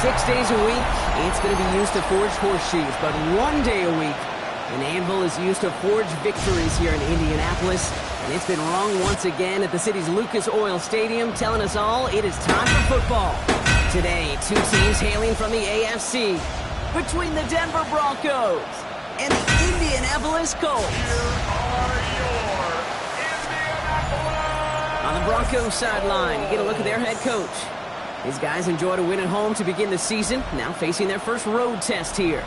6 days a week, it's going to be used to forge horseshoes, but 1 day a week, an anvil is used to forge victories here in Indianapolis, and it's been wrong once again at the city's Lucas Oil Stadium, telling us all it is time for football. Today, two teams hailing from the AFC, between the Denver Broncos and the Indianapolis Colts. On the Broncos sideline, you get a look at their head coach. His guys enjoyed a win at home to begin the season, now facing their first road test here.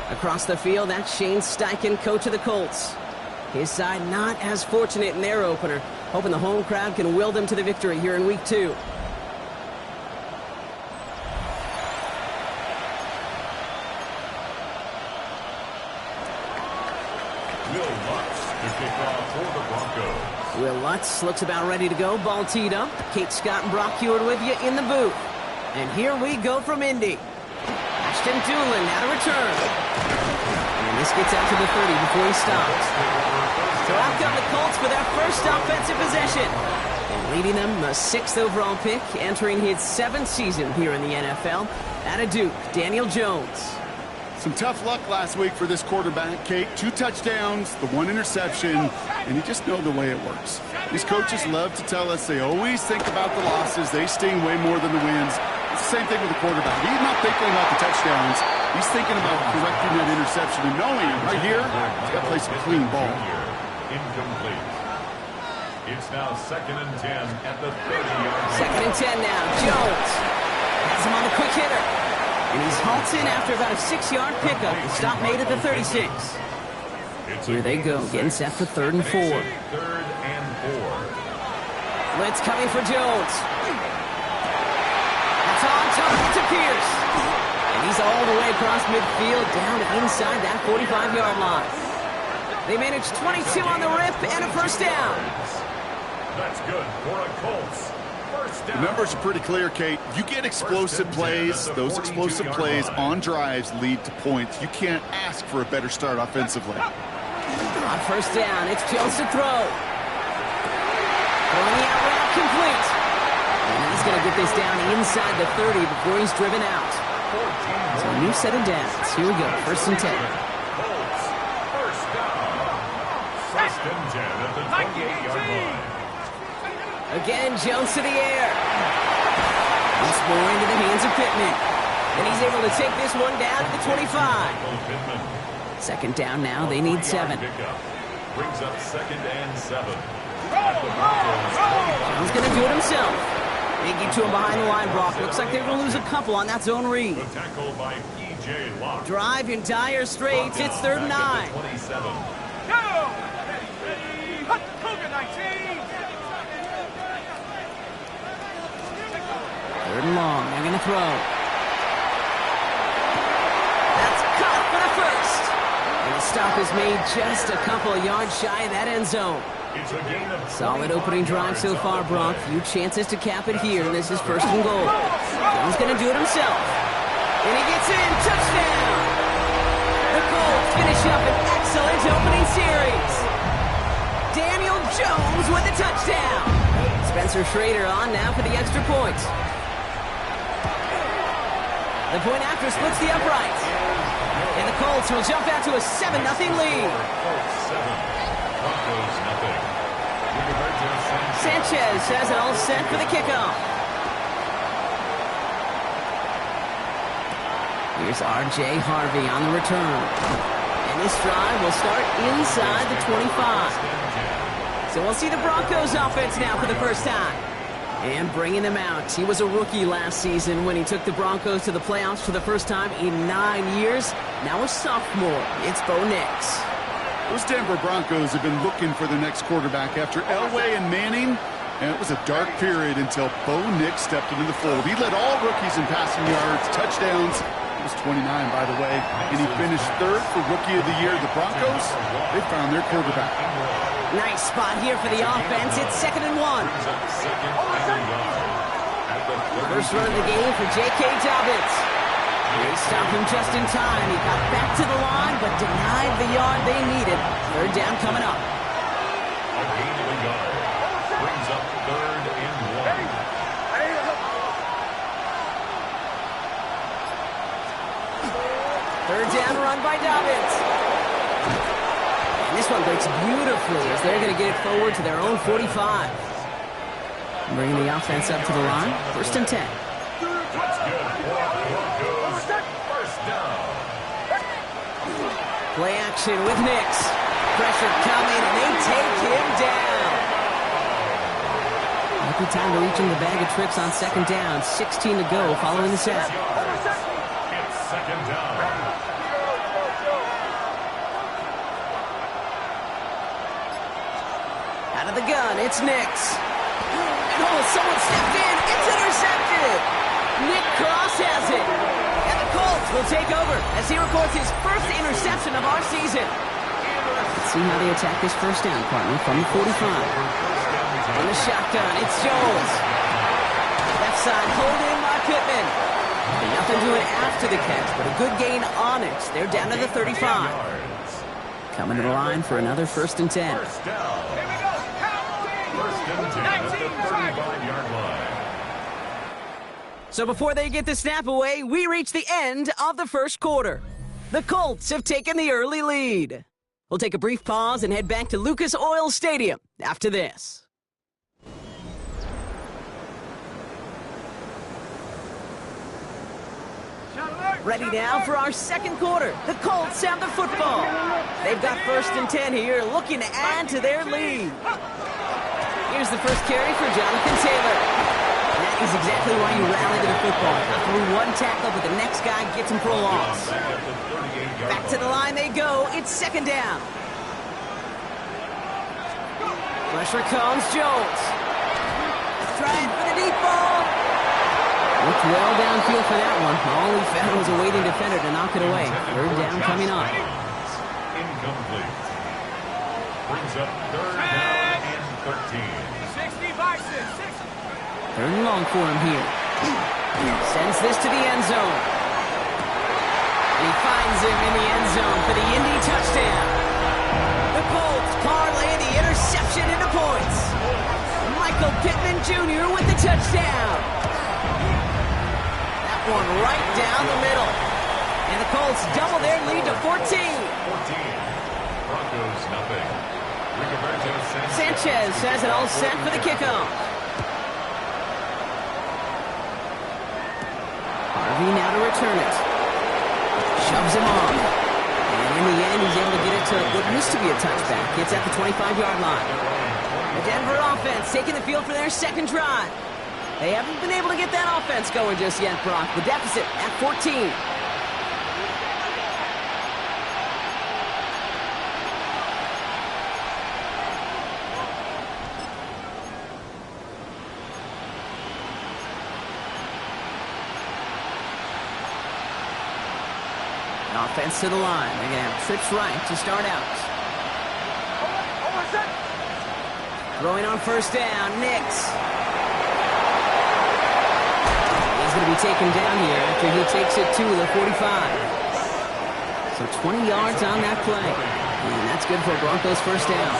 Across the field, that's Shane Steichen, coach of the Colts. His side not as fortunate in their opener, hoping the home crowd can will them to the victory here in Week 2. Will Lutz looks about ready to go. Ball teed up. Kate Scott and Brock Heward with you in the booth. And here we go from Indy. Ashton Doolin now to return. And this gets out to the 30 before he stops. So out come the Colts for their first offensive possession. And leading them, the 6th overall pick, entering his 7th season here in the NFL. Out of Duke, Daniel Jones. Some tough luck last week for this quarterback, Kate. 2 touchdowns, the 1 interception, and you just know the way it works. These coaches love to tell us they always think about the losses. They sting way more than the wins. It's the same thing with the quarterback. He's not thinking about the touchdowns. He's thinking about correcting that interception and knowing right here, he's got to play some clean ball. Incomplete. It's now 2nd and 10 at the 30-yard line. 2nd and 10 now. Jones has him on the quick hitter. And he's halted after about a 6-yard pickup. The stop made at the 36. Here they go, getting set for 3rd and 4. 3rd and 4. Blitz coming for Jones. That's on target to Pierce. And he's all the way across midfield, down inside that 45-yard line. They manage 22 on the rip and a first down. That's good for a Colts. The numbers are pretty clear, Kate. You get explosive plays. Those explosive plays on drives lead to points. You can't ask for a better start offensively. On first down, it's Jones to throw. Throwing the out route complete. And he's going to get this down inside the 30 before he's driven out. So a new set of downs. Here we go, 1st and 10. Colts, first down. 1st and 10 at the 28-yard line. Again, Jones to the air. Once more into the hands of Pittman. And he's able to take this one down to the 25. 2nd down now. They need 7. Brings up 2nd and 7. Jones going to do it himself. They get to him behind the line, Brock. Looks like they're going to lose a couple on that zone read. The tackle by P.J. Locke. Drive in dire straits. It's 3rd and 9. 27. Third and long. They're going to throw. That's caught for the first. And the stop is made just a couple of yards shy of that end zone. It's a gain of Solid opening drive so far, Brock. Few chances to cap it here, and this is 1st and goal. Jones going to do it himself. And he gets in. Touchdown! The Colts finish up an excellent opening series. Daniel Jones with the touchdown. Spencer Schrader on now for the extra point. The point after splits the uprights. And the Colts will jump out to a 7-0 lead. Colts 7. Broncos nothing. Sanchez has it all set for the kickoff. Here's R.J. Harvey on the return. And this drive will start inside the 25. So we'll see the Broncos offense now for the first time. And bringing him out. He was a rookie last season when he took the Broncos to the playoffs for the first time in 9 years. Now a sophomore. It's Bo Nix. Those Denver Broncos have been looking for the next quarterback after Elway and Manning. And it was a dark period until Bo Nix stepped into the fold. He led all rookies in passing yards, touchdowns. He was 29, by the way. And he finished third for Rookie of the Year. The Broncos, they found their quarterback. Nice spot here for the offense. It's 2nd and 1. First run of the game for J.K. Dobbins. They stopped him just in time. He got back to the line, but denied the yard they needed. Third down coming up. A gain of a yard. Brings up 3rd and 1. Third down run by Dobbins. And this one breaks beautifully as they're going to get it forward to their own 45. Bringing the offense up to the line. 1st and 10. That's good. Broncos. First down. Play action with Nix. Pressure coming, and they take him down. Lucky time to reach in the bag of tricks on 2nd down. 16 to go following the set. It's 2nd down. Out of the gun, it's Nix. And oh, someone stepped in. It's intercepted. Nick Cross has it. And the Colts will take over as he records his first interception of our season. Let's see how they attack this first down, partner, from the 45. On the shotgun, it's Jones. Left side, holding by Pittman. And nothing doing after the catch, but a good gain on it. They're down to the 35. Coming to the line for another 1st and 10. First down. First and 10 at the 35-yard line. So before they get the snap away, we reach the end of the first quarter. The Colts have taken the early lead. We'll take a brief pause and head back to Lucas Oil Stadium after this. Ready now for our second quarter. The Colts have the football. They've got 1st and 10 here, looking to add to their lead. Here's the first carry for Jonathan Taylor. And that is exactly why you rally to the football. Through one tackle, but the next guy gets him for a loss. Back to the line they go. It's 2nd down. Pressure comes, Jones. Trying for the deep ball. Looked well downfield for that one. All he found was a waiting defender to knock it away. 3rd down coming on. Incomplete. Brings up 3rd down and 13. 3rd and long for him here. Sends this to the end zone. And he finds him in the end zone for the Indy touchdown. The Colts parlay the interception into points. Michael Pittman Jr. with the touchdown. That one right down the middle. And the Colts double their lead to 14. 14. Broncos nothing. Sanchez has it all set for the kickoff. Harvey now to return it. Shoves him on. And in the end, he's able to get it to what used to be a touchback. It's at the 25-yard line. The Denver offense taking the field for their second drive. They haven't been able to get that offense going just yet, Brock. The deficit at 14. Offense to the line. They're going to have trips right to start out. Throwing on 1st down, Nix. He's going to be taken down here after he takes it to the 45. So 20 yards on that play. And that's good for Broncos 1st down.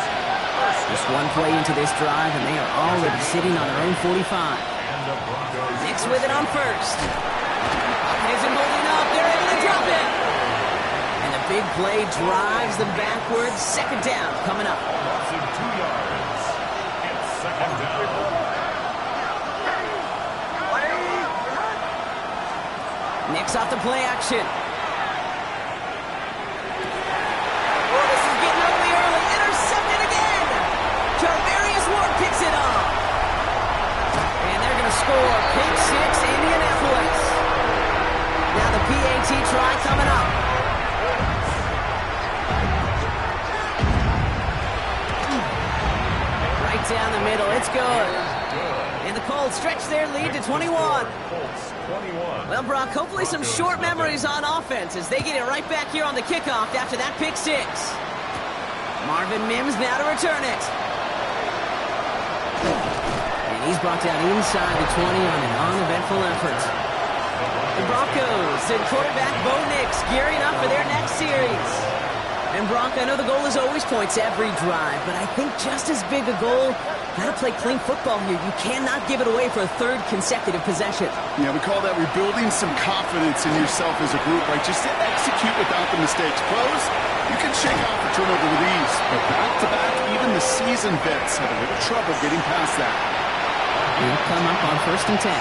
Just one play into this drive, and they are already sitting on their own 45. Nix with it on 1st. Isn't holding up. They're able to drop it. Big play drives them backwards. 2nd down coming up. Loss of 2 yards. It's 2nd down. Nix off the play action. Oh, this is getting ugly early. Intercepted again. Charvarius Ward picks it up. And coming up. Right down the middle. It's good. And the Colts stretch their lead to 21. Well, Brock, hopefully some short memories on offense as they get it right back here on the kickoff after that pick six. Marvin Mims now to return it. And he's brought down inside the 20 on an uneventful effort. The Broncos and quarterback Bo Nix gearing up for their next series. And Brock, I know the goal is always points every drive, but I think just as big a goal, gotta play clean football here. You cannot give it away for a third consecutive possession. Yeah, we call that rebuilding some confidence in yourself as a group, right? Just execute without the mistakes. Pros, you can shake off a turnover with ease, but back-to-back, even the seasoned vets have a little trouble getting past that. He'll come up on 1st and 10.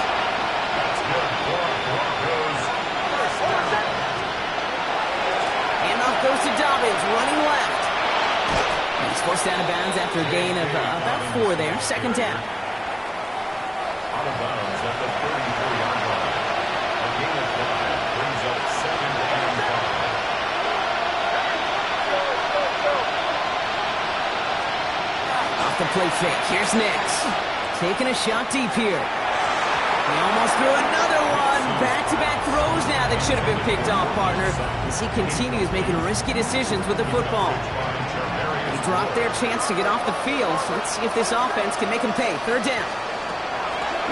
Handoff goes to Dobbins, running left. He's forced out of bounds after a gain of about 4 there. 2nd down. Out of bounds at the 33-yard line. A gain of 5 brings up 2nd and 5. Off the play fake. Here's Nix. Taking a shot deep here. He almost threw another one. Back-to-back throws now that should have been picked off, partner, as he continues making risky decisions with the football. They dropped their chance to get off the field, so let's see if this offense can make him pay. 3rd down.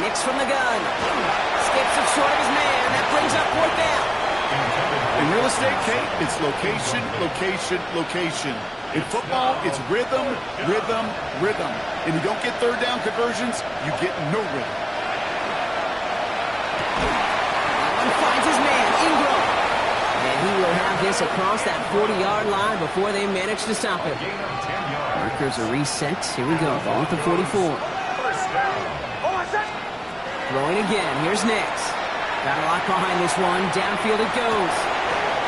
Nix from the gun. Skips it short of his man. That brings up 4th down. In real estate, Kate, it's location, location, location. In football, it's rhythm, rhythm, rhythm. And you don't get 3rd down conversions, you get no rhythm. One finds his man, Ingram. And he will have this across that 40-yard line before they manage to stop him. Markers are reset. Here we go. Ball at the 44. Throwing again. Here's Nix. Got a lot behind this one. Downfield it goes.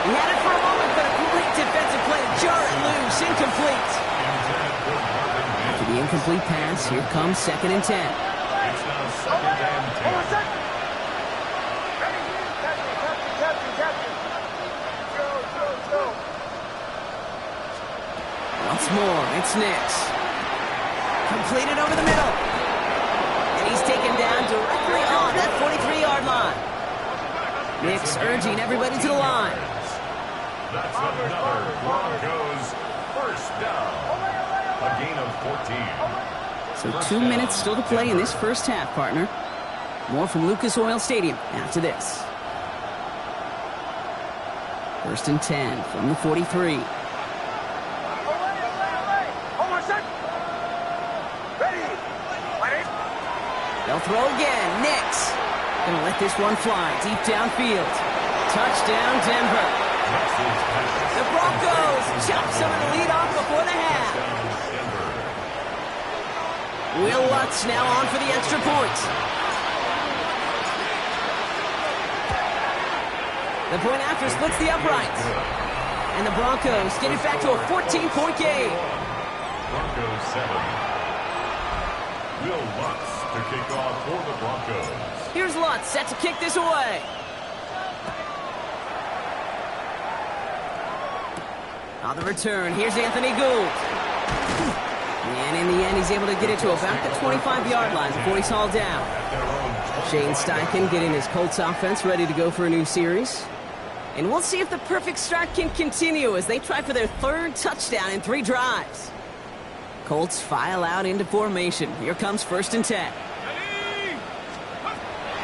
He had it for a moment, but a great defensive play to jar it loose. Incomplete. After the incomplete pass, here comes 2nd and 10. It's now 2nd and 10. Once more, it's Nix. Completed over the middle. And he's taken down directly on that 43-yard line. Nix urging everybody to the line. That's another Broncos 1st down. A gain of 14. So 2 minutes still to play in this first half, partner. More from Lucas Oil Stadium after this. 1st and 10 from the 43. They'll throw again. Nix. Gonna let this one fly deep downfield. Touchdown, Denver. The Broncos chop some of the lead off before the half. Will Lutz now on for the extra point. The point after splits the uprights. And the Broncos get it back to a 14-point game. Broncos 7. Will Lutz to kick off for the Broncos. Here's Lutz set to kick this away. On the return, here's Anthony Gould. And in the end, he's able to get it to about the 25-yard line before he's hauled down. Shane Steichen getting his Colts offense ready to go for a new series. And we'll see if the perfect start can continue as they try for their 3rd touchdown in 3 drives. Colts file out into formation. Here comes 1st and 10.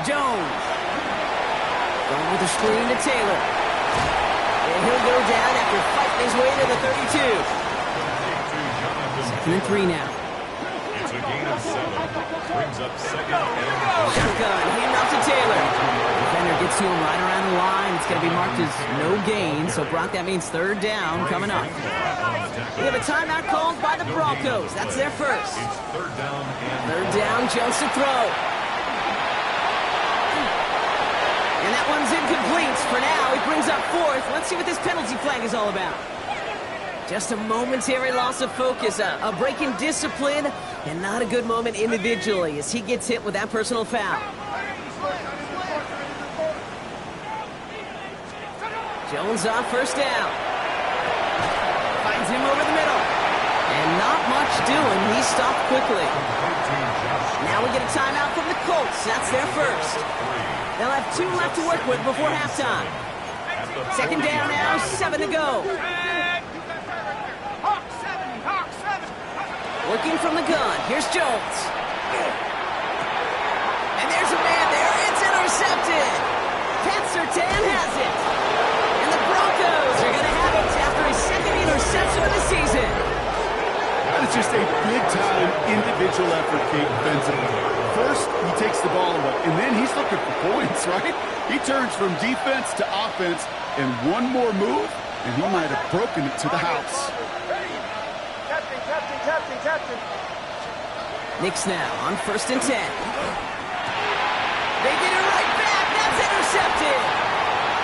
Jones. Going with the screen to Taylor. And he'll go down after fighting his way to the 32. 2nd and 3 now. It's a gain of 7. Brings up 2nd and 4. Shotgun, handoff to Taylor. Defender gets to him right around the line. It's going to be marked as no gain. So, Brock, that means 3rd down coming up. We have a timeout called by the Broncos. That's their first. It's 3rd down and 3rd down, Jones to throw. And that one's incomplete for now. He brings up 4th. Let's see what this penalty flag is all about. Just a momentary loss of focus, a break in discipline, and not a good moment individually as he gets hit with that personal foul. Jones on first down. Finds him over the middle. And not much doing. He stopped quickly. Now we get a timeout from the Colts. That's their first. They'll have 2 left to work with before halftime. Second down now, 7 to go. Working from the gun. Here's Jones. And there's a man there. It's intercepted. Pat Surtain has it. And the Broncos are going to have it after his second interception of the season. That is just a big-time individual effort, Kate, defensively. First, he takes the ball away, and then he's looking for points, right? He turns from defense to offense, and one more move, and he might have broken it to the house. Captain. Knicks now on first and 10. They get it right back. That's intercepted.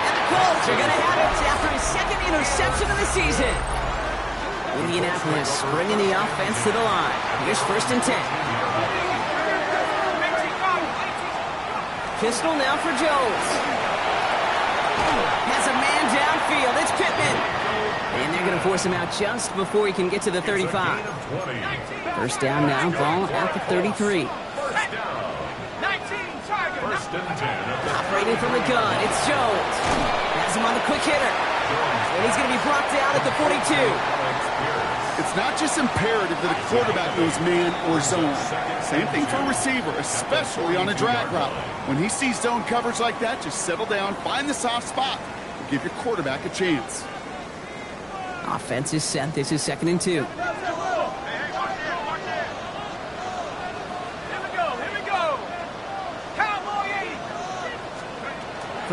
And the Colts are going to have it after his second interception of the season. Indianapolis bringing the offense to the line. Here's first and 10. Pistol now for Jones. Has a man downfield. It's Pittman. And they're going to force him out just before he can get to the 35. First down now, ball at the 33. Operating from the gun, it's Jones. Has him on the quick hitter. And he's going to be brought down at the 42. It's not just imperative that a quarterback knows man or zone. Same thing for a receiver, especially on a drag route. When he sees zone coverage like that, just settle down, find the soft spot, and give your quarterback a chance. Offense is set. This is second and 2. Here we go. Cowboy 80.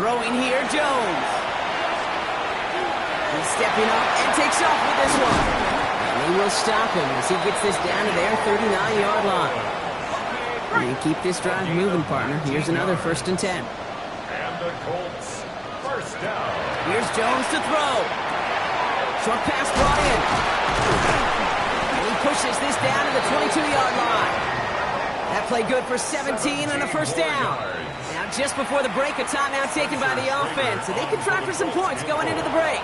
Throwing here, Jones. He's stepping up and takes off with this one. And they will stop him as he gets this down to their 39-yard line. You keep this drive moving, partner. Here's another first and 10. And the Colts, first down. Here's Jones to throw. Short pass brought in. And he pushes this down to the 22-yard line. That play good for 17 and a first down. Now just before the break, a timeout taken by the offense. And they can try for some points going into the break.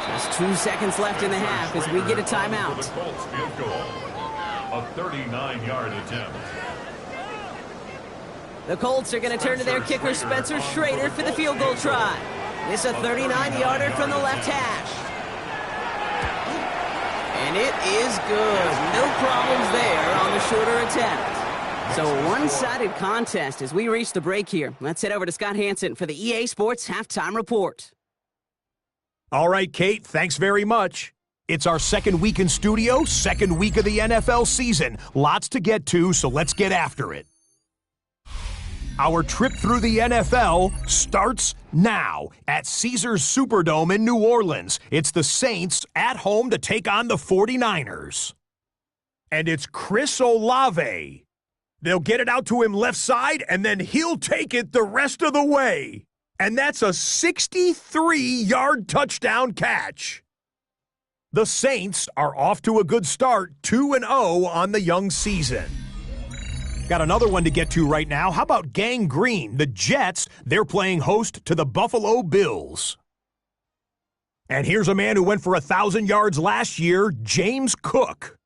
Just 2 seconds left in the half as we get a timeout. The Colts field goal. A 39-yard attempt. The Colts are going to turn to their kicker, Spencer Schrader, for the field goal try. This a 39-yarder from the left hash. And it is good. No problems there on the shorter attempt. So a one-sided contest as we reach the break here. Let's head over to Scott Hansen for the EA Sports Halftime Report. All right, Kate, thanks very much. It's our second week in studio, second week of the NFL season. Lots to get to, so let's get after it. Our trip through the NFL starts now at Caesars Superdome in New Orleans. It's the Saints at home to take on the 49ers. And it's Chris Olave. They'll get it out to him left side, and then he'll take it the rest of the way. And that's a 63-yard touchdown catch. The Saints are off to a good start, 2-0 on the young season. Got another one to get to right now. How about Gang Green? The Jets, they're playing host to the Buffalo Bills. And here's a man who went for 1,000 yards last year, James Cook.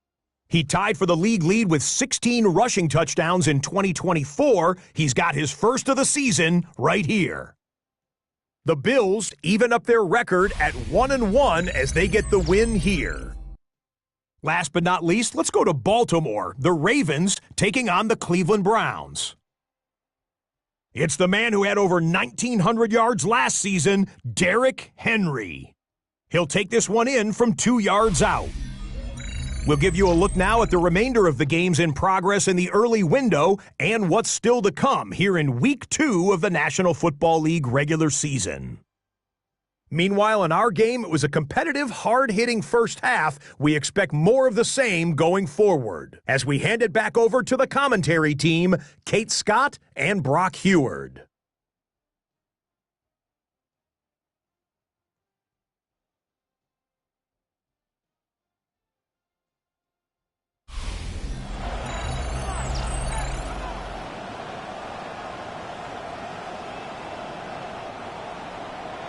He tied for the league lead with 16 rushing touchdowns in 2024. He's got his first of the season right here. The Bills even up their record at 1-1 as they get the win here. Last but not least, let's go to Baltimore. The Ravens taking on the Cleveland Browns. It's the man who had over 1,900 yards last season, Derrick Henry. He'll take this one in from 2 yards out. We'll give you a look now at the remainder of the games in progress in the early window and what's still to come here in Week 2 of the National Football League regular season. Meanwhile, in our game, it was a competitive, hard-hitting first half. We expect more of the same going forward as we hand it back over to the commentary team, Kate Scott and Brock Heward.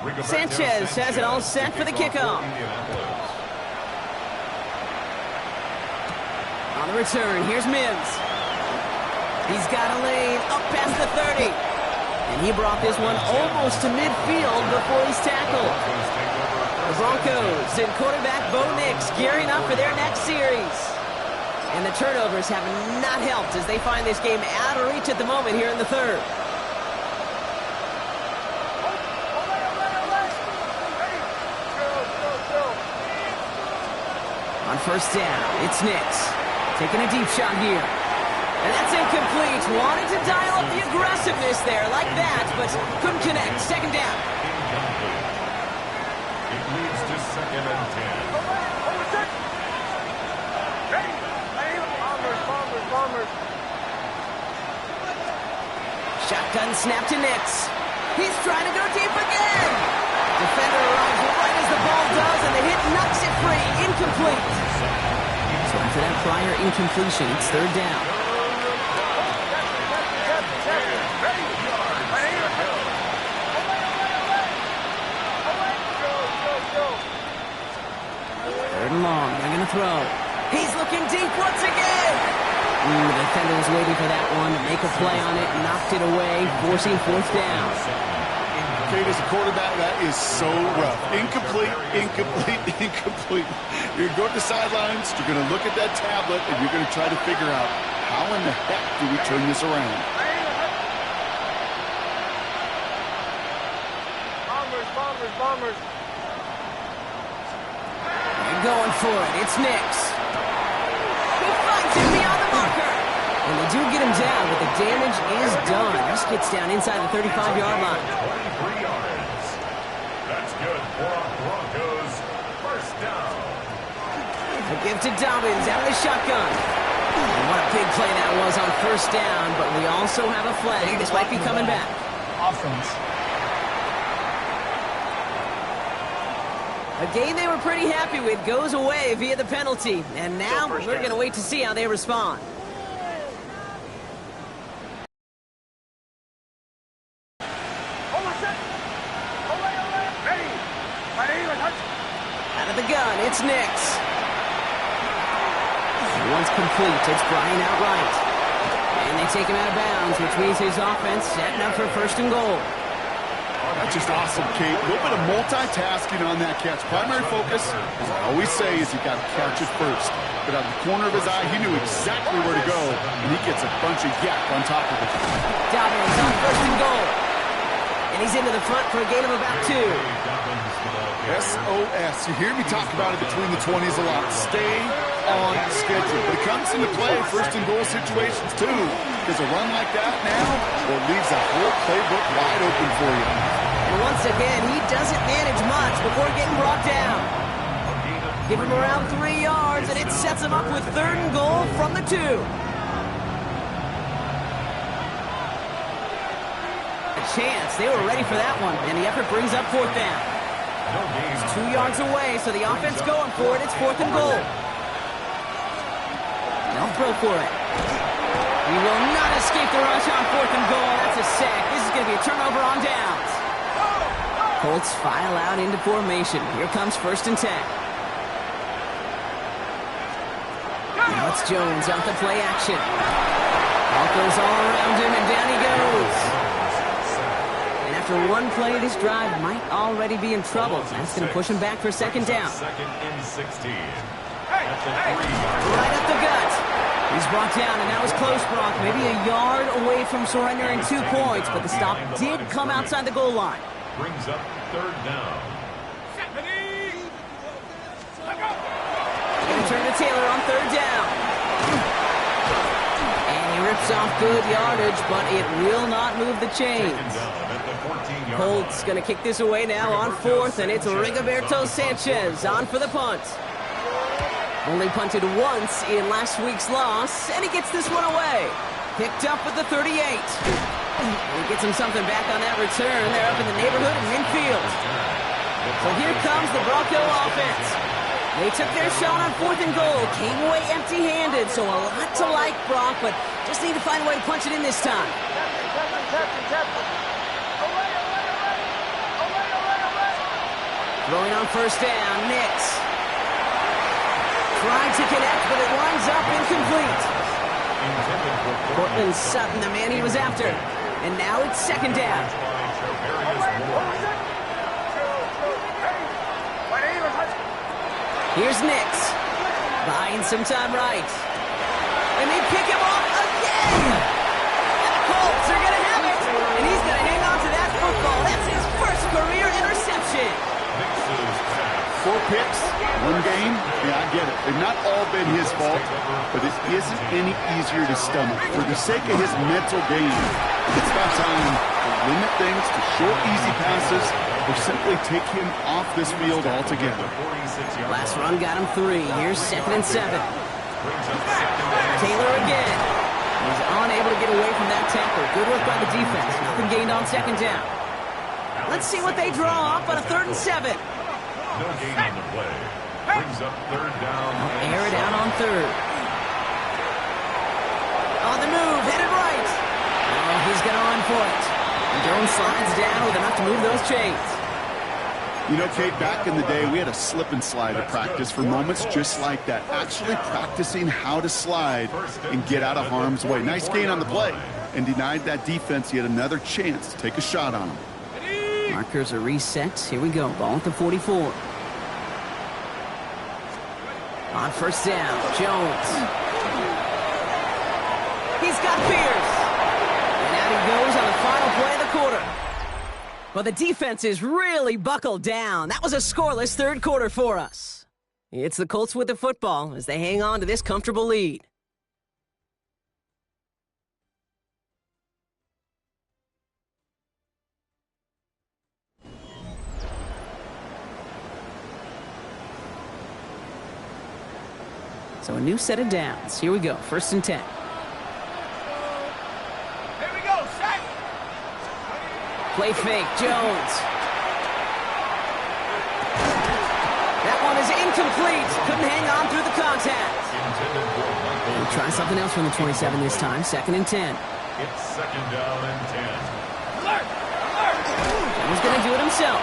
Sanchez has it all set for the kickoff. On the return, here's Mims. He's got a lane up past the 30. And he brought this one almost to midfield before he's tackled. The Broncos and quarterback Bo Nix gearing up for their next series. And the turnovers have not helped as they find this game out of reach at the moment here in the third. On first down, it's Nix. Taking a deep shot here. And that's incomplete. Wanted to dial up the aggressiveness there like that, but couldn't connect. Second down. It leads to 2nd and 10. Shotgun snap to Nix. He's trying to go deep again. Defender arrives right as the ball does, and the hit knocks it free. Incomplete. So after that prior incompletion, it's third down. Third and long, they're going to throw. He's looking deep once again. The defender was waiting for that one to make a play on it, knocked it away, forcing fourth down. Kate, as a quarterback, that is so rough. Incomplete, incomplete, incomplete. You're going to go to the sidelines, you're going to look at that tablet, and you're going to try to figure out how in the heck do we turn this around. Bombers. They're going for it. It's Nix. He finds it beyond the marker. And they do get him down, but the damage is done. This gets down inside the 35-yard line. 23 yards. That's good for our Broncos. First down. A give to Dobbins out of the shotgun. And what a big play that was on first down, but we also have a flag. This might be coming back. Offense. A game they were pretty happy with goes away via the penalty. And now we're going to wait to see how they respond. Out of the gun, it's Nix. Once complete, it's Brian outright. And they take him out of bounds, which means his offense setting up for first and goal. That's just awesome, Kate. A little bit of multitasking on that catch. Primary focus, as I always say, is you got to catch it first. But out of the corner of his eye, he knew exactly where to go, and he gets a bunch of yak on top of it. Dobbins on first and goal. And he's into the front for a gain of about 2. SOS. You hear me talk about it between the 20s a lot. Stay on schedule. But it comes into play first and goal situations, too. Because a run like that now, well, leaves that whole playbook wide open for you. And once again, he doesn't manage much before getting brought down. Give him around 3 yards, and it sets him up with third and goal from the 2. A chance. They were ready for that one, and the effort brings up fourth down. It's 2 yards away, so the offense going for it. It's fourth and goal. They'll throw for it. He will not escape the rush on fourth and goal. That's a sack. This is going to be a turnover on downs. Colts file out into formation. Here comes first and 10. Now it's Jones out the play action. Ball goes all around him, and down he goes. And after one play, this drive might already be in trouble. That's going to push him back for second down. Second and 16. Right up the gut. He's brought down, and that was close, Brock. Maybe a yard away from surrendering 2 points, but the stop did come outside the goal line. Brings up third down. Going to turn to Taylor on third down. And he rips off good yardage, but it will not move the chains. Colts going to kick this away now on fourth, and it's Rigoberto Sanchez on for the punt. Only punted once in last week's loss, and he gets this one away. Picked up at the 38. And he gets him something back on that return. They're up in the neighborhood of midfield. So here comes the Bronco offense. They took their shot on fourth and goal. Came away empty-handed, so a lot to like, Brock, but just need to find a way to punch it in this time. Throwing on first down, Nix. Tried to connect, but it winds up incomplete. Cortland Sutton, the man he was after. And now it's second down. Here's Nix. Buying some time right. And they pick him off again! And the Colts are going to have it! And he's going to hang on to that football. That's his first career interception. 4 picks, 1 game. Yeah, I get it. They've not all been his fault, but it isn't any easier to stomach. For the sake of his mental game, it's about time to limit things to short, easy passes or simply take him off this field altogether. Last run got him 3. Here's 2nd and 7. Taylor again. He's unable to get away from that tackle. Good work by the defense. Nothing gained on second down. Let's see what they draw up on a 3rd and 7. No gain on the play. Brings up 3rd down. Air it out on 3rd. On the move, headed right. Oh, he's going to run for it. And Jones slides down with enough to move those chains. You know, Kate, back in the day, we had a slip and slide at practice for moments just like that. Actually practicing how to slide and get out of harm's way. Nice gain on the play. And denied that defense yet another chance to take a shot on him. Markers are reset. Here we go. Ball at the 44. On first down, Jones. He's got Pierce. And out he goes on the final play of the quarter. Well, the defense is really buckled down. That was a scoreless 3rd quarter for us. It's the Colts with the football as they hang on to this comfortable lead. So a new set of downs. Here we go. 1st and 10. Here we go, set. Play fake, Jones. That one is incomplete. Couldn't hang on through the contact. We'll try something else from the 27 this time. 2nd and 10. It's 2nd down and 10. Alert! Alert! Jones going to do it himself.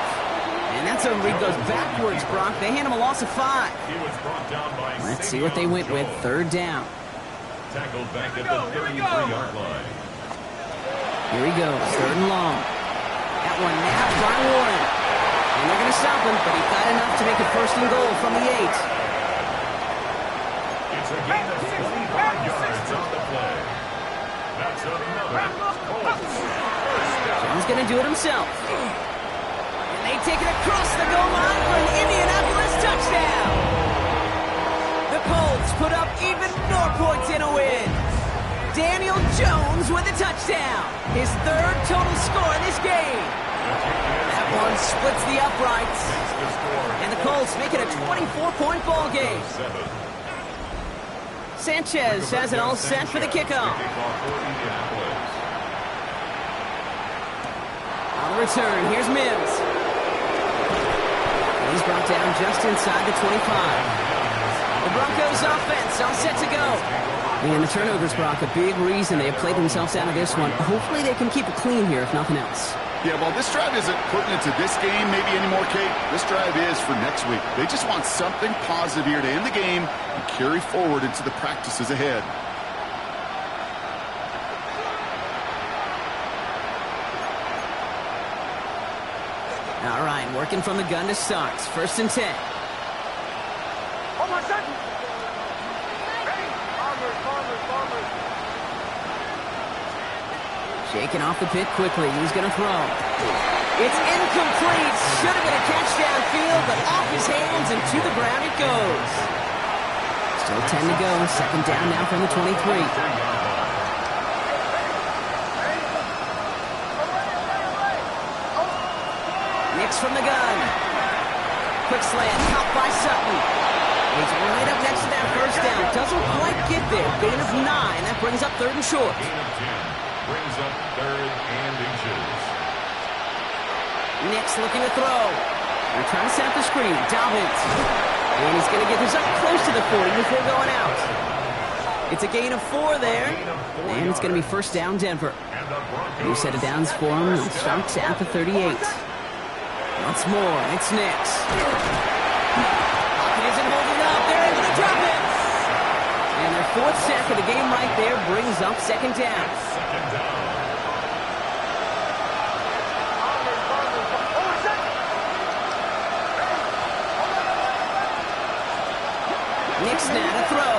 And that's a read goes backwards, Brock. They hand him a loss of 5. He was brought down by Let's see what they went with. 3rd down. Tackled back at the 33-yard line. Here he goes. 3rd and long. That one nabbed by Warren. And they're going to stop him, but he got enough to make it 1st and goal from the 8. It's a gain of 25 yards on the play. That's another Colts. Jones going to do it himself. And they take it across the goal line for an Indianapolis touchdown. The Colts put up even more points in a win. Daniel Jones with a touchdown. His 3rd total score in this game. That one splits the uprights. And the Colts make it a 24-point ball game. Sanchez has it all set for the kickoff. On the return, here's Mims. He's brought down just inside the 25. The Broncos offense all set to go. And the turnovers, Brock, a big reason they have played themselves out of this one. Hopefully they can keep it clean here, if nothing else. Yeah, well, this drive isn't pertinent to this game maybe anymore, Kate. This drive is for next week. They just want something positive here to end the game and carry forward into the practices ahead. All right, working from the gun to start. 1st and 10. Hold on, Sutton. Ready? Bombers. Shaking off the pit quickly. He's going to throw. It's incomplete. Should have been a catch downfield, but off his hands and to the ground it goes. Still 10 to go. 2nd down now from the 23. Nix from the gun. Quick slant, caught by Sutton. He's right up next to that 1st down. Doesn't quite get there. Gain of 9. That brings up 3rd and short. Gain of 10. Brings up 3rd and inches. Nix looking to throw. They're trying to set up the screen. Dobbins. And he's going to get this up close to the 40 before going out. It's a gain of 4 there. And it's going to be 1st down Denver. New set of downs for him. Starts at the 38. Once more, it's Nix. Pocket isn't holding up. They're able to drop it. And their fourth sack of the game right there brings up second down. Nix now to throw.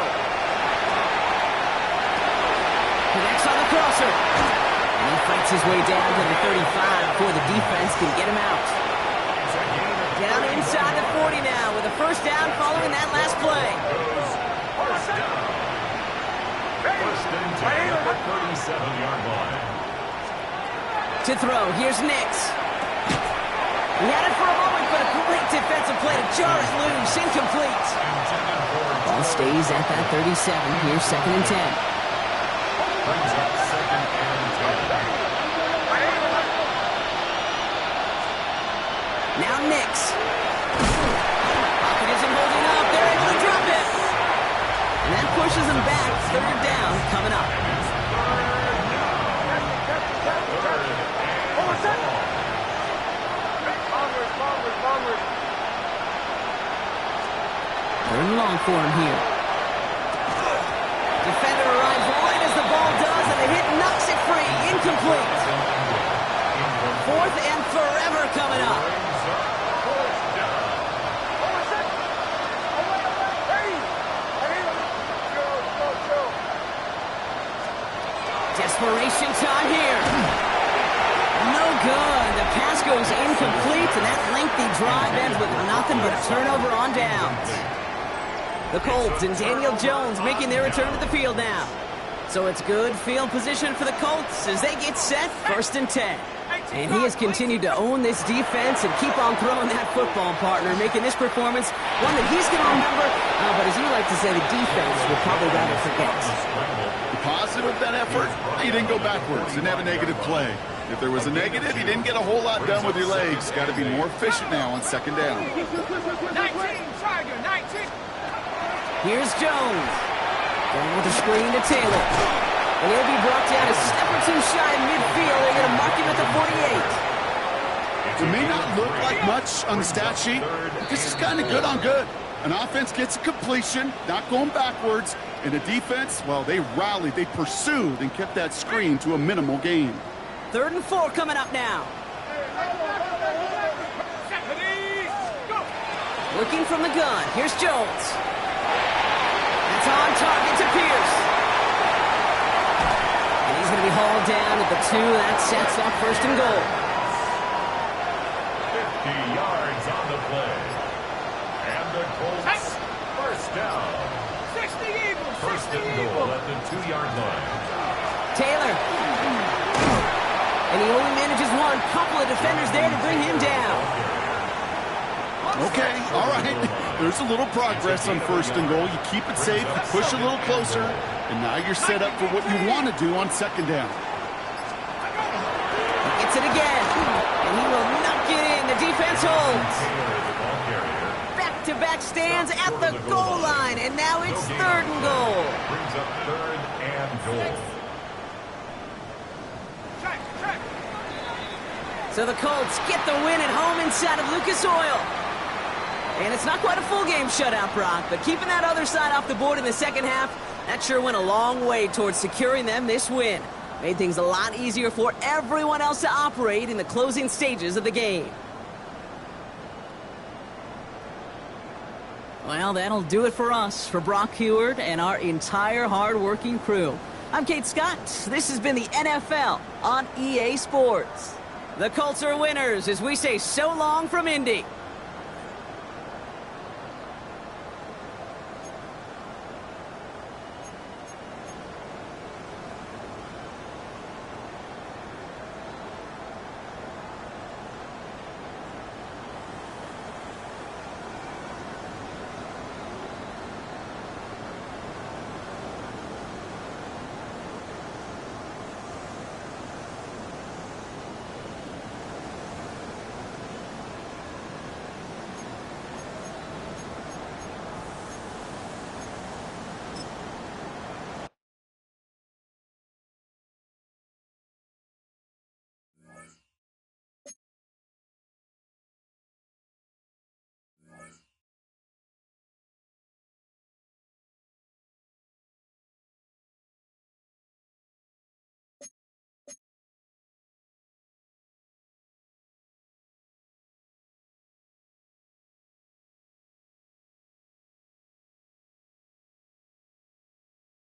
Connects on the crosser. And he fights his way down to the 35 before the defense can get him out. Down inside the 40 now with a first down following that last play. First and 10 at the 37-yard line. To throw, here's Nix. He had it for a moment, but a great defensive play to jar it loose. Incomplete. Ball stays at that 37. Here's second and 10. Brings up second and 10. Now Nix. Pocket isn't holding up. They're able to drop it. And that pushes them back. Third down coming up. Third and long for him here. Defender arrives right as the ball does, and the hit knocks it free. Incomplete. Fourth and forever coming up. Desperation time here. No good. The pass goes incomplete, and that lengthy drive ends with nothing but a turnover on downs. The Colts and Daniel Jones making their return to the field now. So it's good field position for the Colts as they get set, first and 10. And he has continued to own this defense and keep on throwing that football, partner, making this performance one that he's going to remember. But as you like to say, the defense will probably rather forget. The positive of that effort, he didn't go backwards, didn't have a negative play. If there was a negative, he didn't get a whole lot done with your legs. Got to be more efficient now on second down. 19, Tiger, 19. Here's Jones. Going with a screen to Taylor. And he'll be brought down a step or two shy of midfield. They're going to mark him at the 48. It may not look like much on the stat sheet, but this is kind of good on good. An offense gets a completion, not going backwards. And the defense, well, they rallied, they pursued, and kept that screen to a minimal gain. Third and 4 coming up now. Looking from the gun. Here's Jones. That's on target to Pierce. And he's going to be hauled down at the 2. That sets up first and goal. 50 yards on the play. And the Colts first down. 60 Eagles, First 60 and goal Eagles. at the 2-yard line. Taylor. And he only manages one. Couple of defenders there to bring him down. Okay, all right. There's a little progress on first and goal. You keep it safe, you push a little closer, and now you're set up for what you want to do on second down. He gets it again. And he will not get in. The defense holds. Back-to-back stands at the goal line, and now it's third and goal. Brings up third and goal. So the Colts get the win at home inside of Lucas Oil. And it's not quite a full game shutout, Brock, but keeping that other side off the board in the second half, that sure went a long way towards securing them this win. Made things a lot easier for everyone else to operate in the closing stages of the game. Well, that'll do it for us, for Brock Heward and our entire hard-working crew. I'm Kate Scott. This has been the NFL on EA Sports. The Colts are winners as we say so long from Indy.